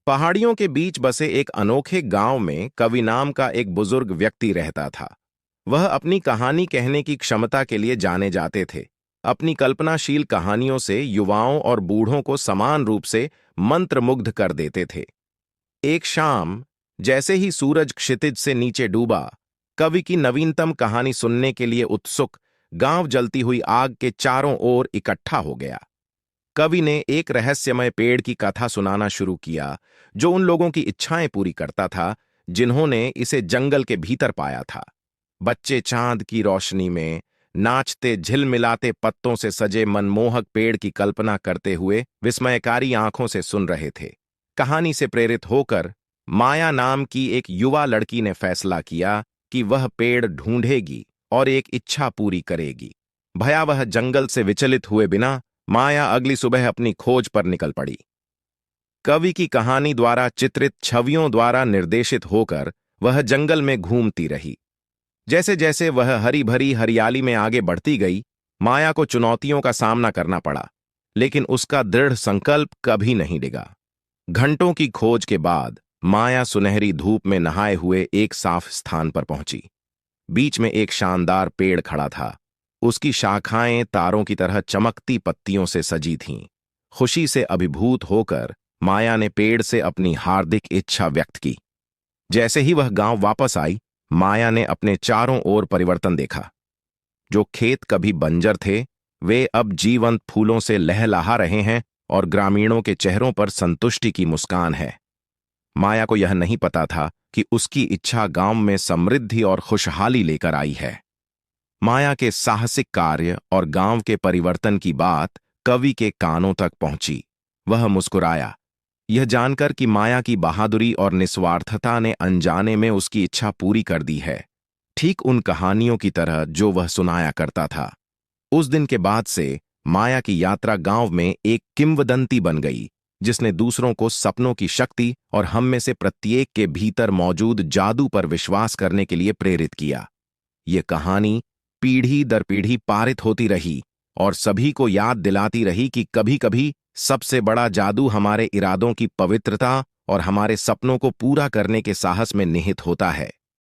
पहाड़ियों के बीच बसे एक अनोखे गांव में कवि नाम का एक बुजुर्ग व्यक्ति रहता था। वह अपनी कहानी कहने की क्षमता के लिए जाने जाते थे। अपनी कल्पनाशील कहानियों से युवाओं और बूढ़ों को समान रूप से मंत्रमुग्ध कर देते थे। एक शाम, जैसे ही सूरज क्षितिज से नीचे डूबा, कवि की नवीनतम कहानी सुनने के लिए उत्सुक गांव जलती हुई आग के चारों ओर इकट्ठा हो गया। कवि ने एक रहस्यमय पेड़ की कथा सुनाना शुरू किया, जो उन लोगों की इच्छाएं पूरी करता था जिन्होंने इसे जंगल के भीतर पाया था। बच्चे चांद की रोशनी में नाचते झिलमिलाते पत्तों से सजे मनमोहक पेड़ की कल्पना करते हुए विस्मयकारी आंखों से सुन रहे थे। कहानी से प्रेरित होकर माया नाम की एक युवा लड़की ने फैसला किया कि वह पेड़ ढूंढेगी और एक इच्छा पूरी करेगी। भयावह जंगल से विचलित हुए बिना माया अगली सुबह अपनी खोज पर निकल पड़ी। कवि की कहानी द्वारा चित्रित छवियों द्वारा निर्देशित होकर वह जंगल में घूमती रही। जैसे जैसे वह हरी भरी हरियाली में आगे बढ़ती गई, माया को चुनौतियों का सामना करना पड़ा, लेकिन उसका दृढ़ संकल्प कभी नहीं डिगा। घंटों की खोज के बाद माया सुनहरी धूप में नहाए हुए एक साफ स्थान पर पहुंची। बीच में एक शानदार पेड़ खड़ा था। उसकी शाखाएं तारों की तरह चमकती पत्तियों से सजी थीं। खुशी से अभिभूत होकर माया ने पेड़ से अपनी हार्दिक इच्छा व्यक्त की। जैसे ही वह गांव वापस आई, माया ने अपने चारों ओर परिवर्तन देखा। जो खेत कभी बंजर थे, वे अब जीवंत फूलों से लहलहा रहे हैं और ग्रामीणों के चेहरों पर संतुष्टि की मुस्कान है। माया को यह नहीं पता था कि उसकी इच्छा गांव में समृद्धि और खुशहाली लेकर आई है। माया के साहसिक कार्य और गांव के परिवर्तन की बात कवि के कानों तक पहुंची। वह मुस्कुराया, यह जानकर कि माया की बहादुरी और निस्वार्थता ने अनजाने में उसकी इच्छा पूरी कर दी है, ठीक उन कहानियों की तरह जो वह सुनाया करता था। उस दिन के बाद से माया की यात्रा गांव में एक किंवदंती बन गई, जिसने दूसरों को सपनों की शक्ति और हम में से प्रत्येक के भीतर मौजूद जादू पर विश्वास करने के लिए प्रेरित किया। ये कहानी पीढ़ी दर पीढ़ी पारित होती रही और सभी को याद दिलाती रही कि कभी-कभी सबसे बड़ा जादू हमारे इरादों की पवित्रता और हमारे सपनों को पूरा करने के साहस में निहित होता है।